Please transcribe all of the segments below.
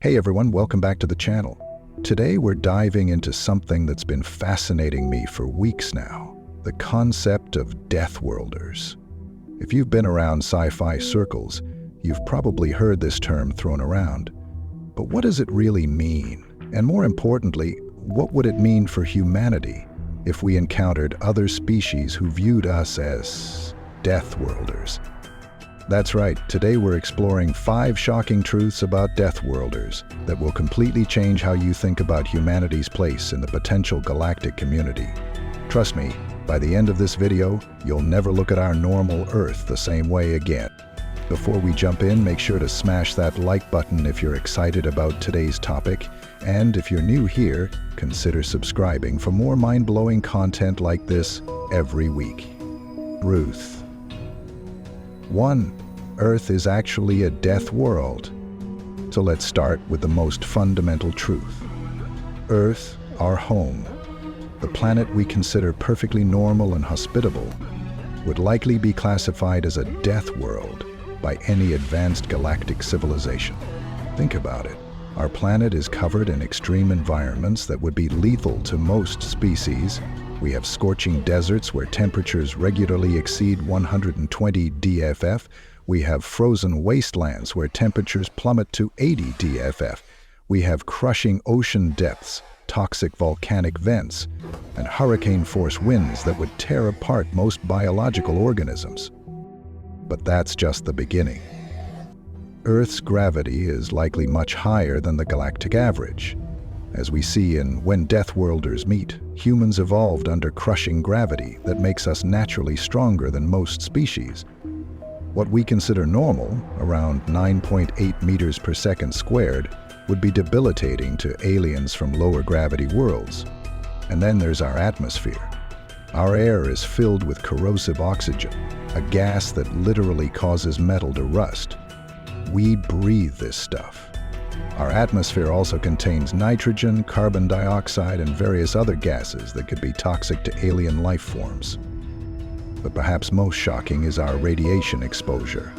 Hey everyone, welcome back to the channel. Today we're diving into something that's been fascinating me for weeks now, the concept of Deathworlders. If you've been around sci-fi circles, you've probably heard this term thrown around. But what does it really mean? And more importantly, what would it mean for humanity if we encountered other species who viewed us as Deathworlders? That's right, today we're exploring 5 shocking truths about Deathworlders that will completely change how you think about humanity's place in the potential galactic community. Trust me, by the end of this video, you'll never look at our normal Earth the same way again. Before we jump in, make sure to smash that like button if you're excited about today's topic, and if you're new here, consider subscribing for more mind-blowing content like this every week. Truth 1. Earth is actually a death world. So let's start with the most fundamental truth. Earth, our home, the planet we consider perfectly normal and hospitable, would likely be classified as a death world by any advanced galactic civilization. Think about it. Our planet is covered in extreme environments that would be lethal to most species. We have scorching deserts where temperatures regularly exceed 120 DFF. We have frozen wastelands where temperatures plummet to 80 DFF. We have crushing ocean depths, toxic volcanic vents, and hurricane-force winds that would tear apart most biological organisms. But that's just the beginning. Earth's gravity is likely much higher than the galactic average. As we see in When Deathworlders Meet, humans evolved under crushing gravity that makes us naturally stronger than most species. What we consider normal, around 9.8 meters per second squared, would be debilitating to aliens from lower gravity worlds. And then there's our atmosphere. Our air is filled with corrosive oxygen, a gas that literally causes metal to rust. We breathe this stuff. Our atmosphere also contains nitrogen, carbon dioxide, and various other gases that could be toxic to alien life forms. But perhaps most shocking is our radiation exposure.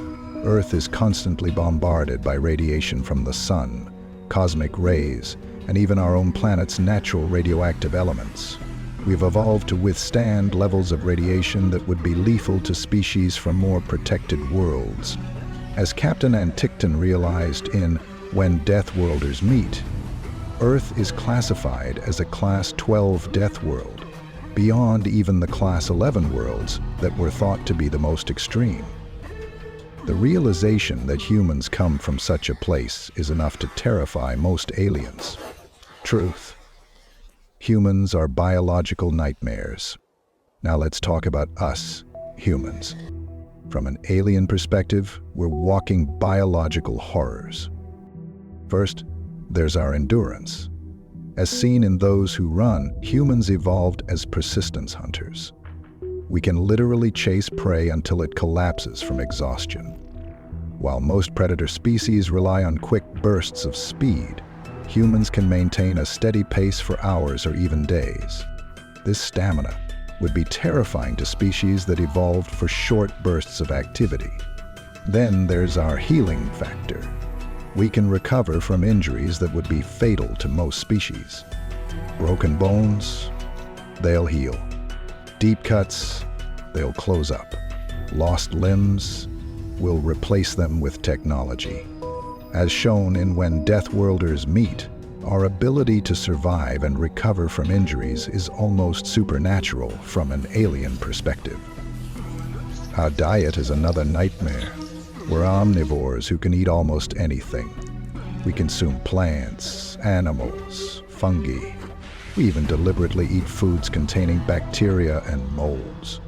Earth is constantly bombarded by radiation from the sun, cosmic rays, and even our own planet's natural radioactive elements. We've evolved to withstand levels of radiation that would be lethal to species from more protected worlds. As Captain Anticton realized in When Deathworlders Meet, Earth is classified as a Class 12 death world, beyond even the Class 11 worlds that were thought to be the most extreme. The realization that humans come from such a place is enough to terrify most aliens. Truth. Humans are biological nightmares. Now let's talk about us, humans. From an alien perspective, we're walking biological horrors. First, there's our endurance. As seen in Those Who Run, humans evolved as persistence hunters. We can literally chase prey until it collapses from exhaustion. While most predator species rely on quick bursts of speed, humans can maintain a steady pace for hours or even days. This stamina would be terrifying to species that evolved for short bursts of activity. Then there's our healing factor. We can recover from injuries that would be fatal to most species. Broken bones, they'll heal. Deep cuts, they'll close up. Lost limbs, we'll replace them with technology. As shown in When Deathworlders Meet, our ability to survive and recover from injuries is almost supernatural from an alien perspective. Our diet is another nightmare. We're omnivores who can eat almost anything. We consume plants, animals, fungi. We even deliberately eat foods containing bacteria and molds.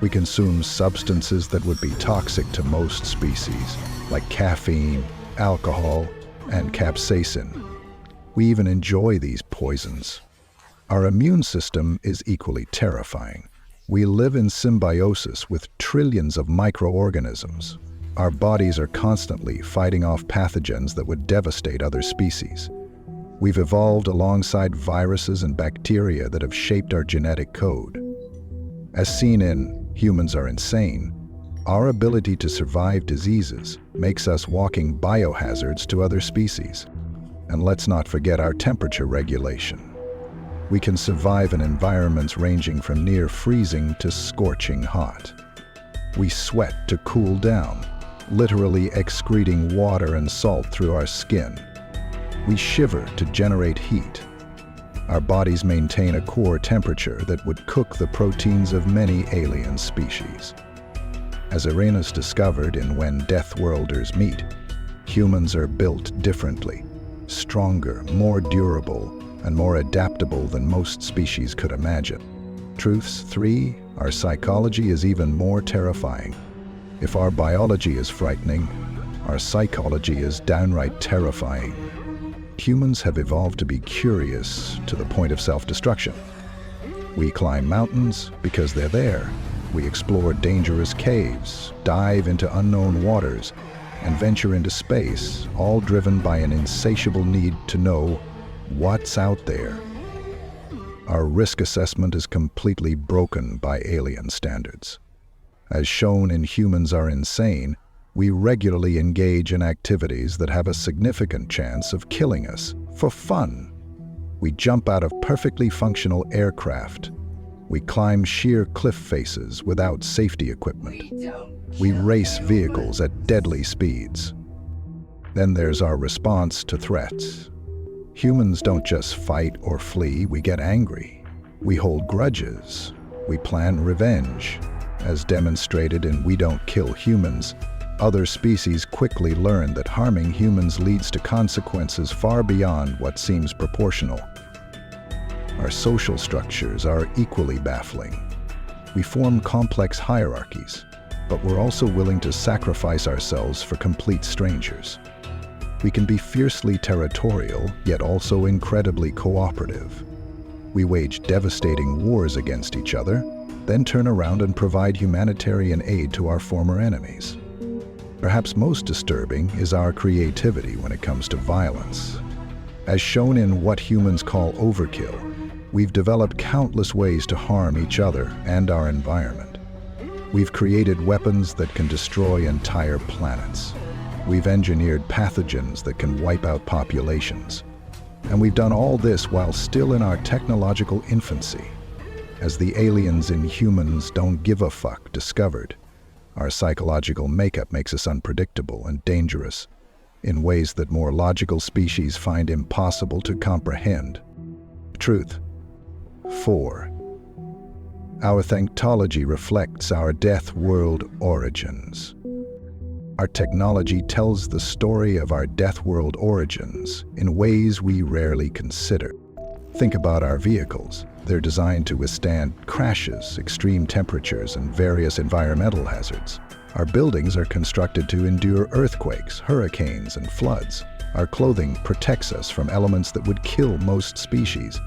We consume substances that would be toxic to most species, like caffeine, alcohol, and capsaicin. We even enjoy these poisons. Our immune system is equally terrifying. We live in symbiosis with trillions of microorganisms. Our bodies are constantly fighting off pathogens that would devastate other species. We've evolved alongside viruses and bacteria that have shaped our genetic code. As seen in Humans Are Insane, our ability to survive diseases makes us walking biohazards to other species. And let's not forget our temperature regulation. We can survive in environments ranging from near freezing to scorching hot. We sweat to cool down, literally excreting water and salt through our skin. We shiver to generate heat. Our bodies maintain a core temperature that would cook the proteins of many alien species. As Arenas discovered in When Deathworlders Meet, humans are built differently, stronger, more durable, and more adaptable than most species could imagine. Truths 3. Our psychology is even more terrifying. If our biology is frightening, our psychology is downright terrifying. Humans have evolved to be curious to the point of self-destruction. We climb mountains because they're there. We explore dangerous caves, dive into unknown waters, and venture into space, all driven by an insatiable need to know what's out there. Our risk assessment is completely broken by alien standards. As shown in Humans Are Insane, we regularly engage in activities that have a significant chance of killing us for fun. We jump out of perfectly functional aircraft. We climb sheer cliff faces without safety equipment. We race vehicles at deadly speeds. Then there's our response to threats. Humans don't just fight or flee, we get angry. We hold grudges. We plan revenge. As demonstrated in We Don't Kill Humans, other species quickly learn that harming humans leads to consequences far beyond what seems proportional. Our social structures are equally baffling. We form complex hierarchies, but we're also willing to sacrifice ourselves for complete strangers. We can be fiercely territorial, yet also incredibly cooperative. We wage devastating wars against each other, then turn around and provide humanitarian aid to our former enemies. Perhaps most disturbing is our creativity when it comes to violence. As shown in What Humans Call Overkill, we've developed countless ways to harm each other and our environment. We've created weapons that can destroy entire planets. We've engineered pathogens that can wipe out populations. And we've done all this while still in our technological infancy. As the aliens in Humans Don't Give a Fuck discovered, our psychological makeup makes us unpredictable and dangerous in ways that more logical species find impossible to comprehend. Truth 4. Our thanatology reflects our death world origins. Our technology tells the story of our death world origins in ways we rarely consider. Think about our vehicles. They're designed to withstand crashes, extreme temperatures, and various environmental hazards. Our buildings are constructed to endure earthquakes, hurricanes, and floods. Our clothing protects us from elements that would kill most species.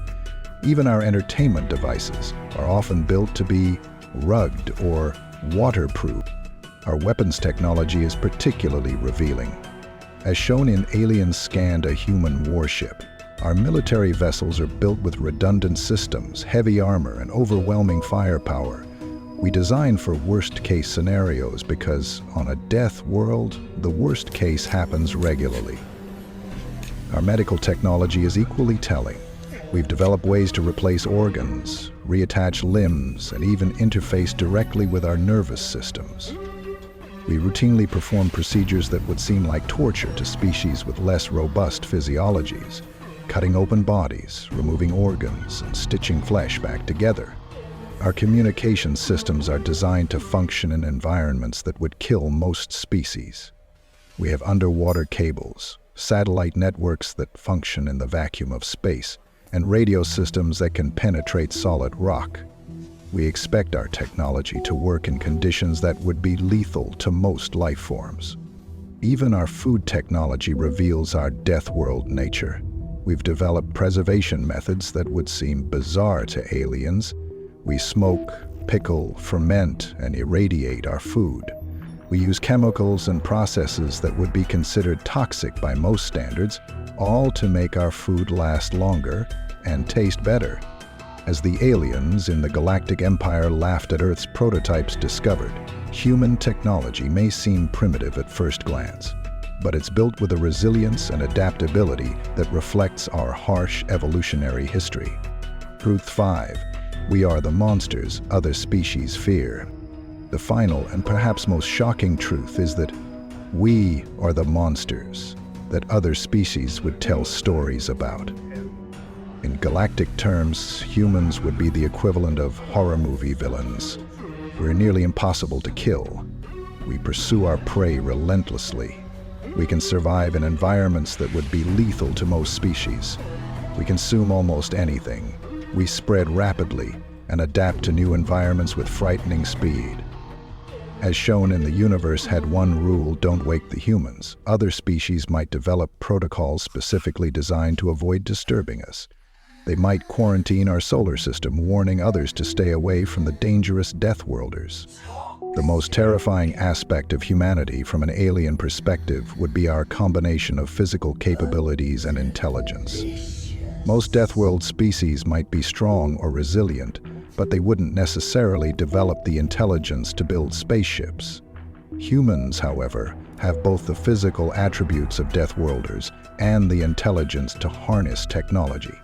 Even our entertainment devices are often built to be rugged or waterproof. Our weapons technology is particularly revealing. As shown in Aliens Scanned a Human Warship, our military vessels are built with redundant systems, heavy armor, and overwhelming firepower. We design for worst-case scenarios because, on a death world, the worst case happens regularly. Our medical technology is equally telling. We've developed ways to replace organs, reattach limbs, and even interface directly with our nervous systems. We routinely perform procedures that would seem like torture to species with less robust physiologies, cutting open bodies, removing organs, and stitching flesh back together. Our communication systems are designed to function in environments that would kill most species. We have underwater cables, satellite networks that function in the vacuum of space, and radio systems that can penetrate solid rock. We expect our technology to work in conditions that would be lethal to most life forms. Even our food technology reveals our death world nature. We've developed preservation methods that would seem bizarre to aliens. We smoke, pickle, ferment, and irradiate our food. We use chemicals and processes that would be considered toxic by most standards, all to make our food last longer and taste better. As the aliens in the Galactic Empire laughed at Earth's prototypes discovered, human technology may seem primitive at first glance. but it's built with a resilience and adaptability that reflects our harsh evolutionary history. Truth 5. We are the monsters other species fear. The final and perhaps most shocking truth is that we are the monsters that other species would tell stories about. In galactic terms, humans would be the equivalent of horror movie villains. We're nearly impossible to kill. We pursue our prey relentlessly. We can survive in environments that would be lethal to most species. We consume almost anything. We spread rapidly and adapt to new environments with frightening speed. As shown in the universe had one rule: don't wake the humans. Other species might develop protocols specifically designed to avoid disturbing us. They might quarantine our solar system, warning others to stay away from the dangerous Deathworlders. The most terrifying aspect of humanity from an alien perspective would be our combination of physical capabilities and intelligence. Most Deathworld species might be strong or resilient, but they wouldn't necessarily develop the intelligence to build spaceships. Humans, however, have both the physical attributes of Deathworlders and the intelligence to harness technology.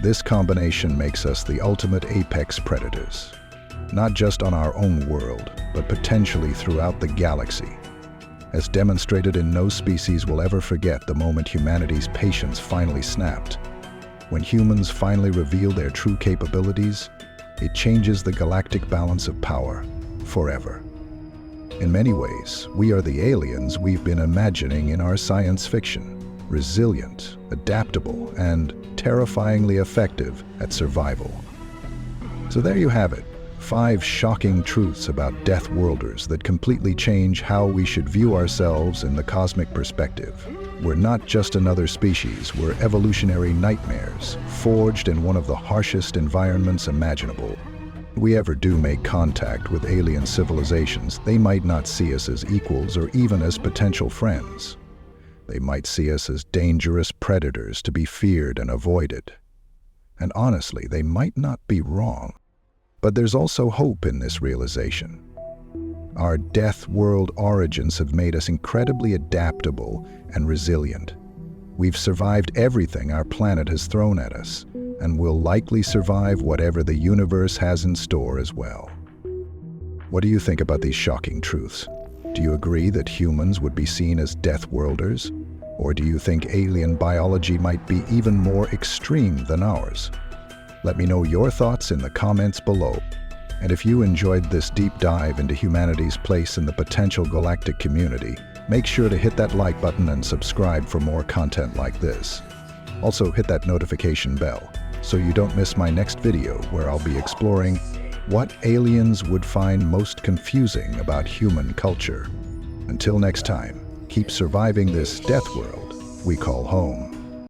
This combination makes us the ultimate apex predators, not just on our own world, but potentially throughout the galaxy. As demonstrated in no species will ever forget the moment humanity's patience finally snapped. When humans finally reveal their true capabilities, it changes the galactic balance of power forever. In many ways, we are the aliens we've been imagining in our science fiction. Resilient, adaptable, and terrifyingly effective at survival. So there you have it, 5 shocking truths about Deathworlders that completely change how we should view ourselves in the cosmic perspective. We're not just another species, we're evolutionary nightmares, forged in one of the harshest environments imaginable. If we ever do make contact with alien civilizations, they might not see us as equals or even as potential friends. They might see us as dangerous predators to be feared and avoided. And honestly, they might not be wrong. But there's also hope in this realization. Our Deathworld origins have made us incredibly adaptable and resilient. We've survived everything our planet has thrown at us, and will likely survive whatever the universe has in store as well. What do you think about these shocking truths? Do you agree that humans would be seen as Deathworlders? Or do you think alien biology might be even more extreme than ours? Let me know your thoughts in the comments below. And if you enjoyed this deep dive into humanity's place in the potential galactic community, make sure to hit that like button and subscribe for more content like this. Also, hit that notification bell so you don't miss my next video, where I'll be exploring what aliens would find most confusing about human culture. Until next time, keep surviving this Deathworld we call home.